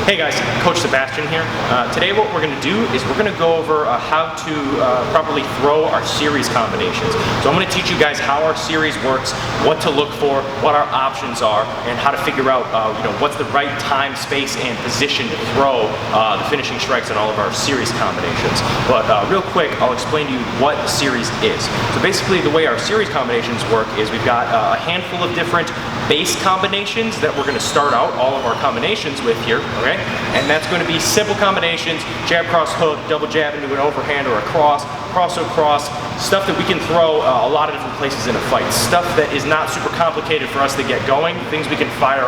Hey guys, Coach Sebastian here. Today what we're going to do is we're going to go over how to properly throw our series combinations. So I'm going to teach you guys how our series works, what to look for, what our options are, and how to figure out what's the right time, space, and position to throw the finishing strikes in all of our series combinations. But real quick, I'll explain to you what a series is. So basically the way our series combinations work is we've got a handful of different base combinations that we're going to start out all of our combinations with here, okay? And that's going to be simple combinations: jab, cross, hook, double jab into an overhand or a cross, cross, hook, cross, stuff that we can throw a lot of different places in a fight. Stuff that is not super complicated for us to get going, things we can fire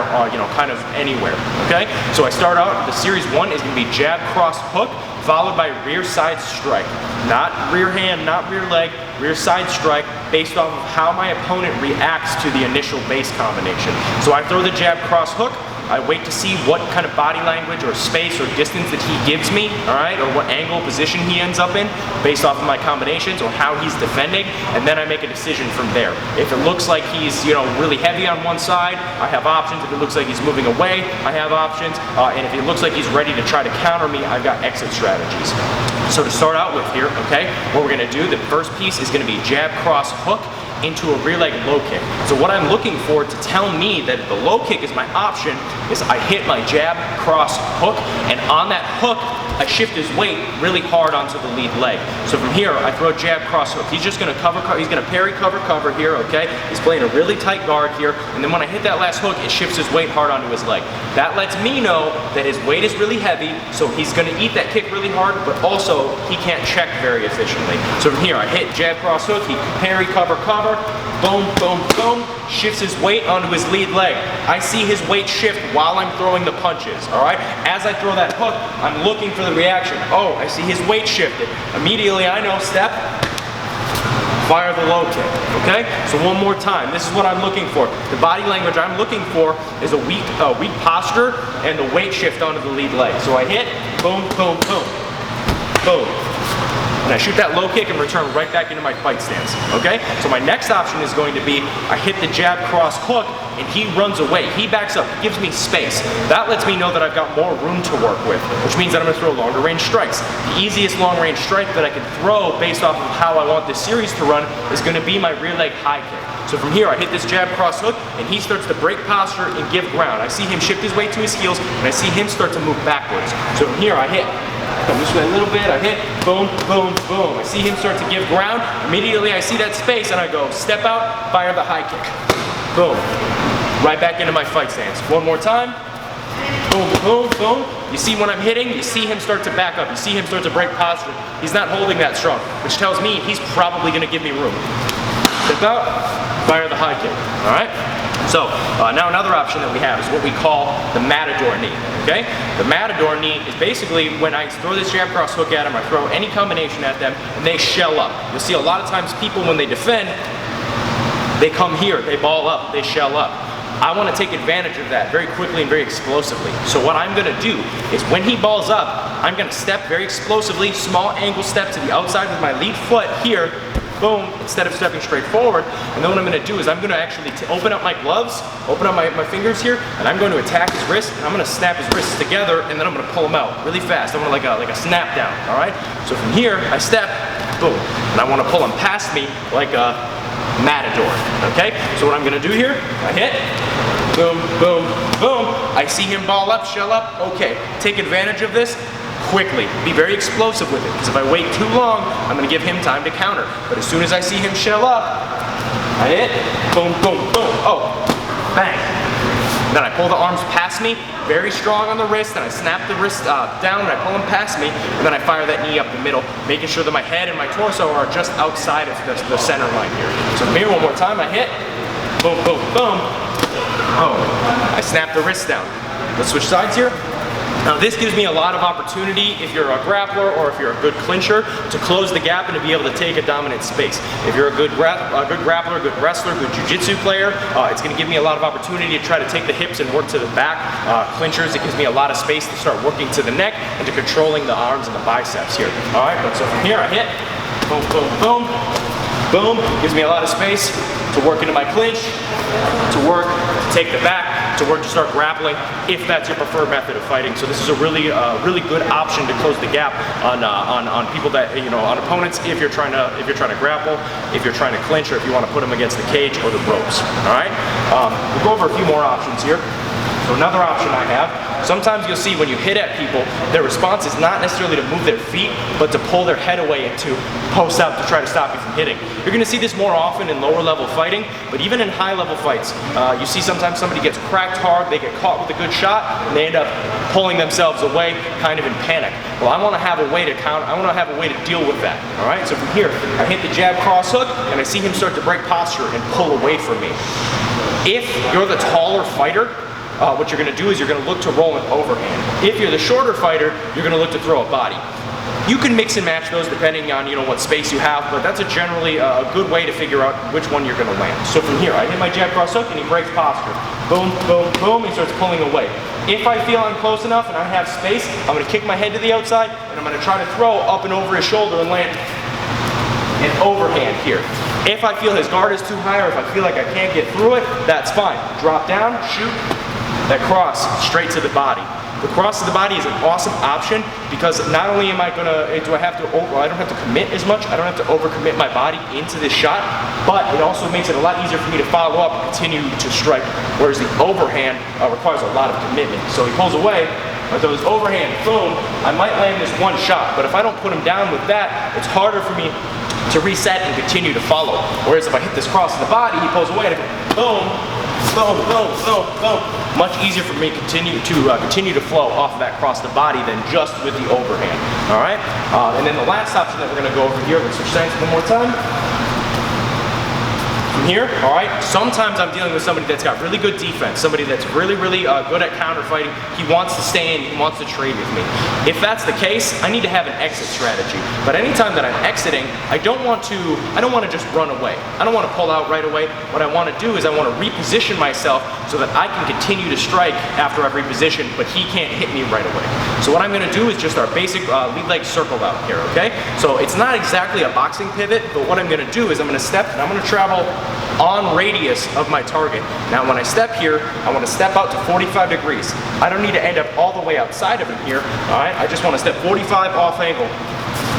kind of anywhere, okay? So I start out, the series one is going to be jab, cross, hook, followed by rear side strike. Not rear hand, not rear leg, rear side strike, based off of how my opponent reacts to the initial base combination. So I throw the jab, cross, hook. I wait to see what kind of body language or space or distance that he gives me, all right, or what angle, position he ends up in based off of my combinations or how he's defending, and then I make a decision from there. If it looks like he's really heavy on one side, I have options. If it looks like he's moving away, I have options. And if it looks like he's ready to try to counter me, I've got exit strategies. So to start out with here, okay, what we're gonna do, the first piece is gonna be jab, cross, hook into a rear leg low kick. So what I'm looking for to tell me that the low kick is my option is I hit my jab, cross, hook, and on that hook, I shift his weight really hard onto the lead leg. So from here, I throw jab, cross, hook. He's just gonna he's gonna parry, cover, cover here, okay? He's playing a really tight guard here, and then when I hit that last hook, it shifts his weight hard onto his leg. That lets me know that his weight is really heavy, so he's gonna eat that kick really hard, but also he can't check very efficiently. So from here, I hit jab, cross, hook, he parry, cover, cover, boom, boom, boom, shifts his weight onto his lead leg. I see his weight shift while I'm throwing the punches, all right? As I throw that hook, I'm looking for the reaction. Oh, I see his weight shifted. Immediately I know, step, fire the low kick, okay? So one more time, this is what I'm looking for. The body language I'm looking for is a weak posture and the weight shift onto the lead leg. So I hit, boom, boom, boom, boom. And I shoot that low kick and return right back into my fight stance, okay? So my next option is going to be, I hit the jab, cross, hook, and he runs away. He backs up, he gives me space. That lets me know that I've got more room to work with, which means that I'm gonna throw longer range strikes. The easiest long range strike that I can throw based off of how I want this series to run is gonna be my rear leg high kick. So from here, I hit this jab, cross, hook, and he starts to break posture and give ground. I see him shift his weight to his heels, and I see him start to move backwards. So from here, I hit. Come this way a little bit, I hit, boom, boom, boom. I see him start to give ground. Immediately I see that space and I go, step out, fire the high kick. Boom. Right back into my fight stance. One more time. Boom, boom, boom. You see when I'm hitting, you see him start to back up. You see him start to break posture. He's not holding that strong, which tells me he's probably gonna give me room. Step out, fire the high kick, all right? So now another option that we have is what we call the matador knee, okay? The matador knee is basically when I throw this jab, cross, hook at them, I throw any combination at them, and they shell up. You'll see a lot of times people, when they defend, they come here, they ball up, they shell up. I want to take advantage of that very quickly and very explosively. So what I'm going to do is when he balls up, I'm going to step very explosively, small angle step to the outside with my lead foot here, boom, instead of stepping straight forward. And then what I'm going to do is I'm going to actually open up my gloves, open up my fingers here, and I'm going to attack his wrist, and I'm going to snap his wrists together, and then I'm going to pull him out really fast. I want like a snap down, all right? So from here, I step, boom, and I want to pull him past me like a matador, okay? So what I'm going to do here, I hit, boom, boom, boom. I see him ball up, shell up, okay. Take advantage of this quickly. Be very explosive with it, because if I wait too long, I'm going to give him time to counter. But as soon as I see him shell up, I hit, boom, boom, boom, oh, bang. Then I pull the arms past me, very strong on the wrist, and I snap the wrist down, and I pull him past me, and then I fire that knee up the middle, making sure that my head and my torso are just outside of the center line here. So here, one more time, I hit, boom, boom, boom, oh, I snap the wrist down. Let's switch sides here. Now this gives me a lot of opportunity if you're a grappler or if you're a good clincher to close the gap and to be able to take a dominant space. If you're a good grappler, good wrestler, good jiu-jitsu player, it's going to give me a lot of opportunity to try to take the hips and work to the back. Clinchers, it gives me a lot of space to start working to the neck and to controlling the arms and the biceps here. All right, but so from here I hit, boom, boom, boom, boom. Gives me a lot of space to work into my clinch, to work, to take the back, to work to start grappling if that's your preferred method of fighting. So this is a really good option to close the gap on people that, on opponents if you're trying to grapple, if you're trying to clinch, or if you want to put them against the cage or the ropes. All right. We'll go over a few more options here. So another option I have, sometimes you'll see when you hit at people, their response is not necessarily to move their feet, but to pull their head away and to post out to try to stop you from hitting. You're going to see this more often in lower level fighting, but even in high level fights, you see sometimes somebody gets cracked hard, they get caught with a good shot, and they end up pulling themselves away kind of in panic. Well, I want to have a way to counter, I want to have a way to deal with that. All right, so from here, I hit the jab cross hook, and I see him start to break posture and pull away from me. If you're the taller fighter, what you're going to do is you're going to look to roll an overhand. If you're the shorter fighter, you're going to look to throw a body. You can mix and match those depending on what space you have, but that's generally a good way to figure out which one you're going to land. So from here, I hit my jab cross hook and he breaks posture. Boom, boom, boom, he starts pulling away. If I feel I'm close enough and I have space, I'm going to kick my head to the outside and I'm going to try to throw up and over his shoulder and land an overhand here. If I feel his guard is too high or if I feel like I can't get through it, that's fine. Drop down, shoot. That cross straight to the body. The cross to the body is an awesome option because not only am I I don't have to commit as much, I don't have to overcommit my body into this shot, but it also makes it a lot easier for me to follow up and continue to strike, whereas the overhand requires a lot of commitment. So he pulls away, I throw his overhand, boom, I might land this one shot, but if I don't put him down with that, it's harder for me to reset and continue to follow. Whereas if I hit this cross to the body, he pulls away and I go, boom, boom, boom, boom, boom. Much easier for me to continue to flow off of that cross the body than just with the overhand. All right, and then the last option that we're going to go over here. Let's switch sides one more time. From here, all right, sometimes I'm dealing with somebody that's got really good defense, somebody that's really good at counter fighting. He wants to stay in, he wants to trade with me. If that's the case, I need to have an exit strategy. But anytime that I'm exiting, I don't want to just run away. I don't want to pull out right away. What I want to do is I want to reposition myself so that I can continue to strike after I've repositioned, but he can't hit me right away. So what I'm going to do is just our basic lead leg circle out here, okay? So it's not exactly a boxing pivot, but what I'm going to do is I'm going to step and I'm going to travel on radius of my target. Now when I step here, I want to step out to 45 degrees. I don't need to end up all the way outside of him here, all right? I just want to step 45 off angle.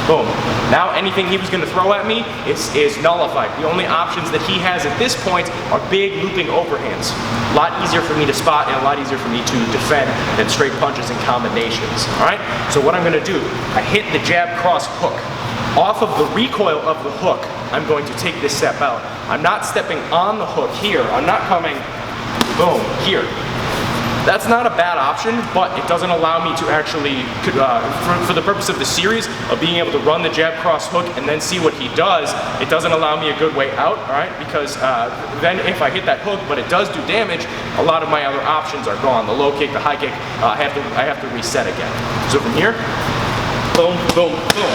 Boom. Now anything he was going to throw at me is nullified. The only options that he has at this point are big looping overhands. A lot easier for me to spot and a lot easier for me to defend than straight punches and combinations, all right? So what I'm going to do, I hit the jab cross hook. Off of the recoil of the hook, I'm going to take this step out. I'm not stepping on the hook here. I'm not coming, boom, here. That's not a bad option, but it doesn't allow me to actually, for the purpose of the series of being able to run the jab cross hook and then see what he does, it doesn't allow me a good way out, all right? Because then if I hit that hook, but it does do damage, a lot of my other options are gone. The low kick, the high kick, I have to reset again. So from here, boom, boom, boom.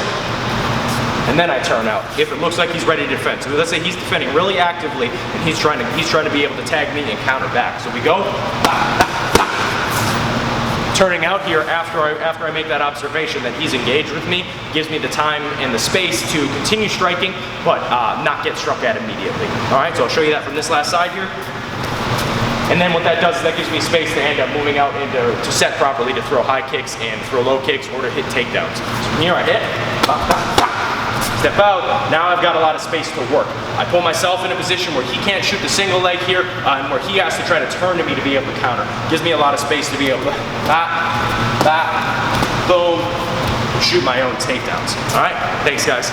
And then I turn out if it looks like he's ready to defend. So let's say he's defending really actively and he's trying to be able to tag me and counter back. So we go, turning out here after I make that observation that he's engaged with me, gives me the time and the space to continue striking, but not get struck at immediately. All right, so I'll show you that from this last side here. And then what that does is that gives me space to end up moving out to set properly, to throw high kicks and throw low kicks or to hit takedowns. So from here I hit, step out, now I've got a lot of space to work. I pull myself in a position where he can't shoot the single leg here and where he has to try to turn to me to be able to counter. Gives me a lot of space to be able to boom, shoot my own takedowns. All right, thanks guys.